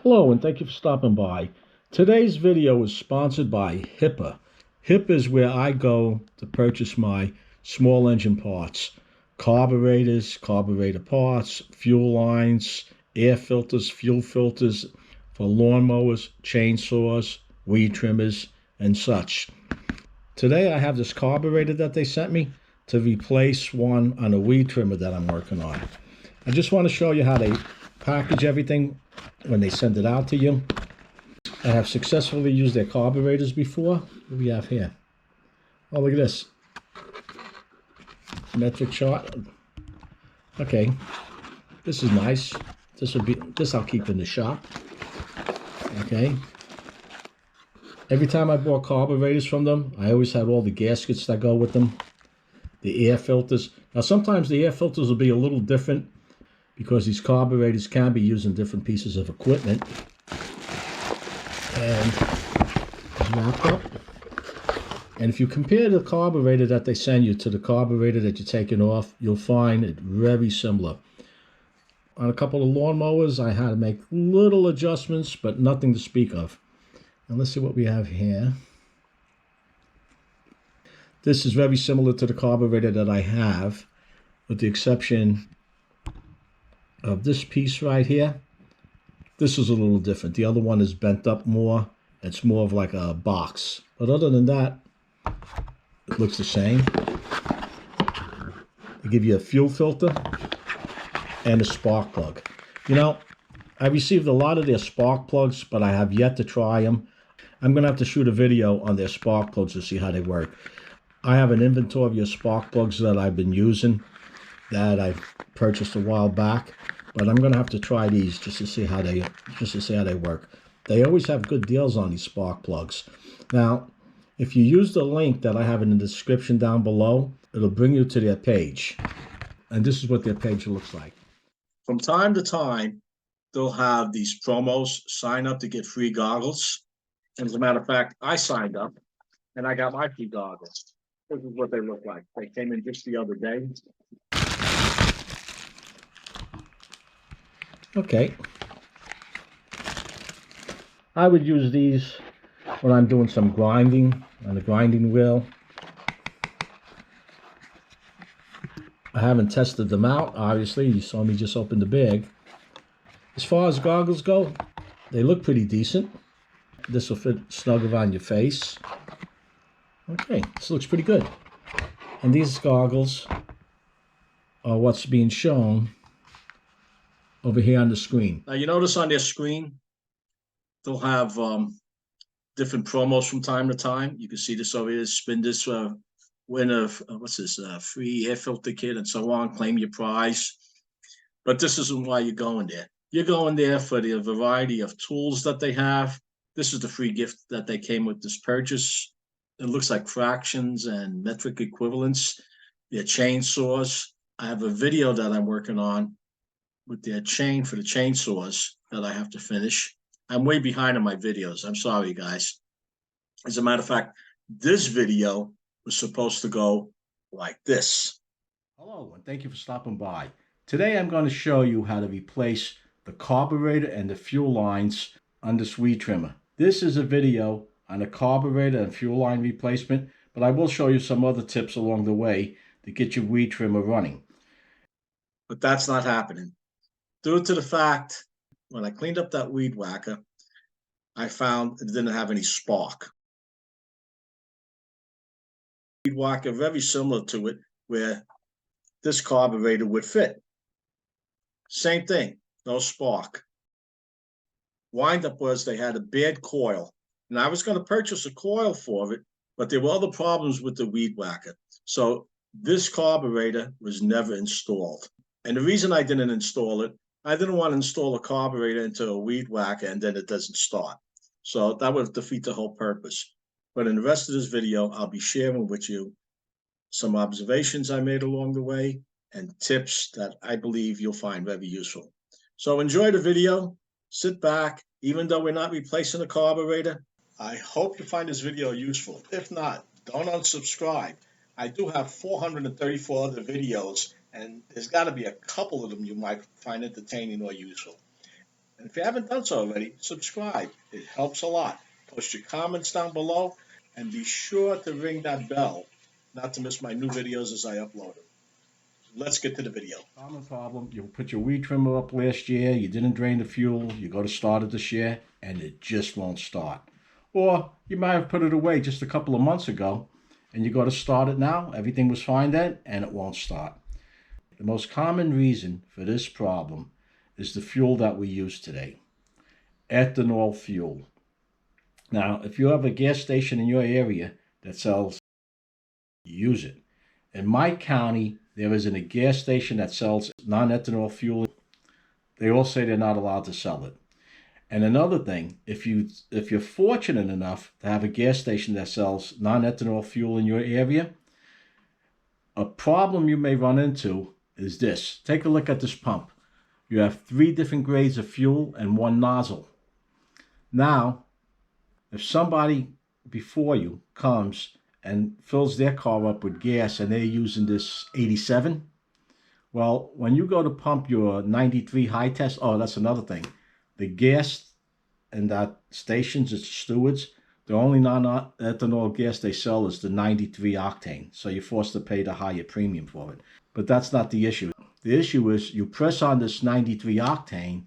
Hello and thank you for stopping by. Today's video is sponsored by HIPAA. HIPAA is where I go to purchase my small engine parts. Carburetors, carburetor parts, fuel lines, air filters, fuel filters for lawnmowers, chainsaws, weed trimmers, and such. Today I have this carburetor that they sent me to replace one on a weed trimmer that I'm working on. I just want to show you how they package everything when they send it out to you. I have successfully used their carburetors before. What do we have here? Oh, look at this. Metric chart. Okay. This is nice. This I'll keep in the shop. Okay. Every time I bought carburetors from them, I always had all the gaskets that go with them. The air filters. Now sometimes the air filters will be a little different because these carburetors can be used in different pieces of equipment. And it's wrapped up. And if you compare the carburetor that they send you to the carburetor that you're taking off, you'll find it very similar. On a couple of lawnmowers, I had to make little adjustments, but nothing to speak of. And let's see what we have here. This is very similar to the carburetor that I have, with the exception of this piece right here. This is a little different. The other one is bent up more. It's more of like a box. But other than that, it looks the same. They give you a fuel filter and a spark plug. You know, I received a lot of their spark plugs, but I have yet to try them. I'm going to have to shoot a video on their spark plugs to see how they work. I have an inventory of your spark plugs that I've been using that I purchased a while back, but I'm going to have to try these just to see how they work. They always have good deals on these spark plugs. Now, if you use the link that I have in the description down below, it'll bring you to their page. And this is what their page looks like. From time to time, they'll have these promos. Sign up to get free goggles. And as a matter of fact, I signed up and I got my free goggles. This is what they look like. They came in just the other day. Okay. I would use these when I'm doing some grinding on the grinding wheel. I haven't tested them out, obviously. You saw me just open the bag. As far as goggles go, they look pretty decent. This will fit snug around your face. Okay, this looks pretty good. And these goggles are what's being shown over here on the screen. Now you notice on their screen, they'll have different promos from time to time. You can see this over here. Spin this win a free air filter kit and so on. Claim your prize. But this isn't why you're going there. You're going there for the variety of tools that they have. This is the free gift that they came with this purchase. It looks like fractions and metric equivalents. Their chainsaws. I have a video that I'm working on with their chain for the chainsaws that I have to finish. I'm way behind on my videos. I'm sorry, guys. As a matter of fact, this video was supposed to go like this. Hello, and thank you for stopping by. Today I'm going to show you how to replace the carburetor and the fuel lines on this weed trimmer. This is a video on a carburetor and fuel line replacement, but I will show you some other tips along the way to get your weed trimmer running. But that's not happening. Due to the fact, when I cleaned up that weed whacker, I found it didn't have any spark. Weed whacker very similar to it, where this carburetor would fit. Same thing, no spark. Wind up was they had a bad coil. And I was going to purchase a coil for it, but there were other problems with the weed whacker. So this carburetor was never installed. And the reason I didn't install it, I didn't want to install a carburetor into a weed whacker and then it doesn't start. So that would defeat the whole purpose. But in the rest of this video, I'll be sharing with you some observations I made along the way and tips that I believe you'll find very useful. So enjoy the video, sit back, even though we're not replacing a carburetor. I hope you find this video useful. If not, don't unsubscribe. I do have 434 other videos, and there's got to be a couple of them you might find entertaining or useful. And if you haven't done so already, subscribe. It helps a lot. Post your comments down below and be sure to ring that bell not to miss my new videos as I upload them. Let's get to the video. Common problem, you put your weed trimmer up last year, you didn't drain the fuel, you go to start it this year, and it just won't start. Or you might have put it away just a couple of months ago, and you go to start it now, everything was fine then, and it won't start. The most common reason for this problem is the fuel that we use today, ethanol fuel. Now, if you have a gas station in your area that sells, use it. In my county, there isn't a gas station that sells non-ethanol fuel. They all say they're not allowed to sell it. And another thing, if you're fortunate enough to have a gas station that sells non-ethanol fuel in your area, a problem you may run into is this. Take a look at this pump. You have 3 different grades of fuel and 1 nozzle. Now, if somebody before you comes and fills their car up with gas and they're using this 87, well, when you go to pump your 93 high test, oh, that's another thing. The gas in that stations, it's Stewards, the only non-ethanol gas they sell is the 93 octane. So you're forced to pay the higher premium for it. But that's not the issue. The issue is you press on this 93 octane,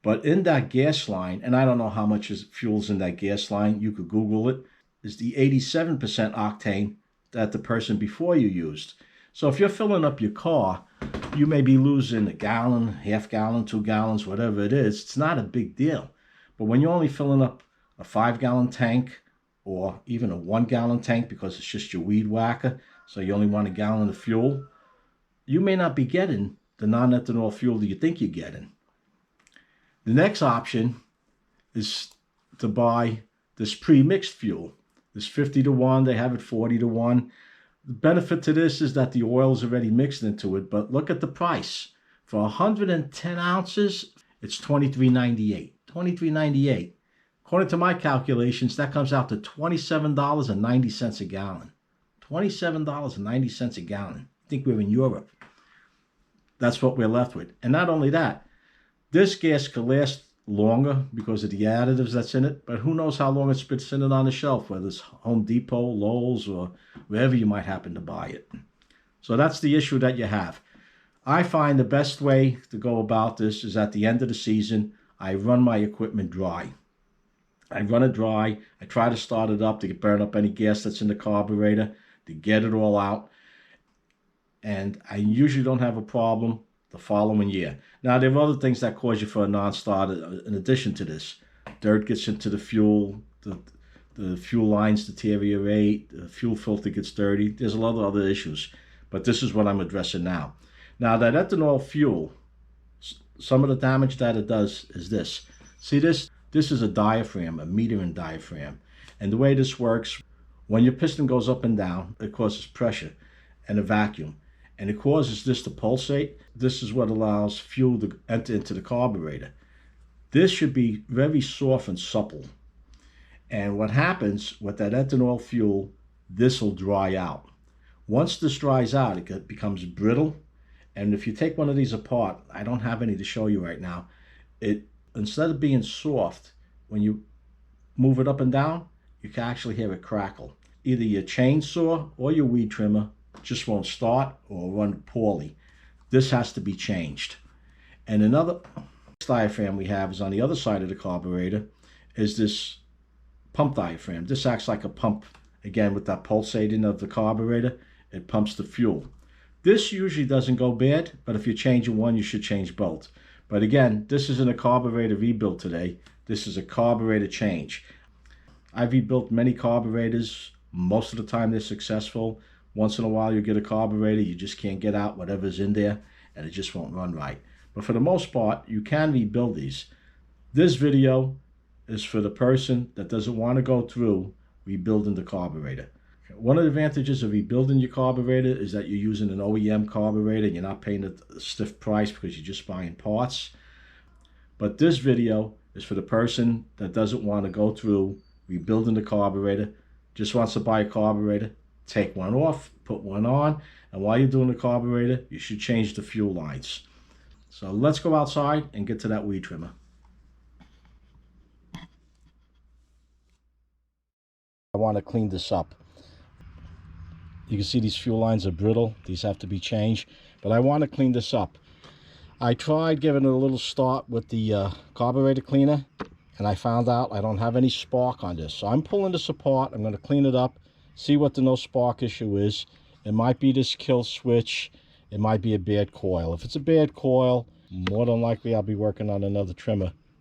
but in that gas line, and I don't know how much fuel's in that gas line, you could Google it, is the 87% octane that the person before you used. So if you're filling up your car, you may be losing a gallon, half gallon, 2 gallons, whatever it is. It's not a big deal. But when you're only filling up a 5-gallon tank or even a 1-gallon tank because it's just your weed whacker, so you only want a gallon of fuel, you may not be getting the non-ethanol fuel that you think you're getting. The next option is to buy this pre-mixed fuel. This 50 to 1, they have it 40 to 1. The benefit to this is that the oil is already mixed into it, but look at the price. For 110 ounces, it's $23.98. $23.98. According to my calculations, that comes out to $27.90 a gallon. $27.90 a gallon. I think we're in Europe. That's what we're left with. And not only that, this gas could last longer because of the additives that's in it, but who knows how long it's been sitting on the shelf, whether it's Home Depot, Lowe's, or wherever you might happen to buy it. So that's the issue that you have. I find the best way to go about this is at the end of the season, I run my equipment dry. I run it dry. I try to start it up to burn up any gas that's in the carburetor, to get it all out. And I usually don't have a problem the following year. Now, there are other things that cause you for a non-starter in addition to this. Dirt gets into the fuel, the fuel lines deteriorate, the fuel filter gets dirty. There's a lot of other issues, but this is what I'm addressing now. Now, that ethanol fuel, some of the damage that it does is this. See this? This is a diaphragm, a metering diaphragm. And the way this works, when your piston goes up and down, it causes pressure and a vacuum. And it causes this to pulsate. This is what allows fuel to enter into the carburetor. This should be very soft and supple. And what happens with that ethanol fuel, this will dry out. Once this dries out, it becomes brittle. And if you take one of these apart, I don't have any to show you right now, it instead of being soft, when you move it up and down, you can actually hear it crackle. Either your chainsaw or your weed trimmer just won't start or run poorly. This has to be changed. And another diaphragm we have is on the other side of the carburetor is this pump diaphragm. This acts like a pump, again, with that pulsating of the carburetor. It pumps the fuel. This usually doesn't go bad, but if you're changing one, you should change both. But again, this isn't a carburetor rebuild today. This is a carburetor change. I've rebuilt many carburetors. Most of the time they're successful. Once in a while you get a carburetor, you just can't get out whatever's in there, and it just won't run right. But for the most part, you can rebuild these. This video is for the person that doesn't want to go through rebuilding the carburetor. One of the advantages of rebuilding your carburetor is that you're using an OEM carburetor and you're not paying a stiff price because you're just buying parts. But this video is for the person that doesn't want to go through rebuilding the carburetor, just wants to buy a carburetor, take one off, put one on, and while you're doing the carburetor, you should change the fuel lines. So let's go outside and get to that weed trimmer. want to clean this up. You can see these fuel lines are brittle. These have to be changed, but I want to clean this up. I tried giving it a little start with the carburetor cleaner, and I found out I don't have any spark on this. So I'm pulling this apart. I'm going to clean it up, see what the no spark issue is. It might be this kill switch. It might be a bad coil. If it's a bad coil, more than likely I'll be working on another trimmer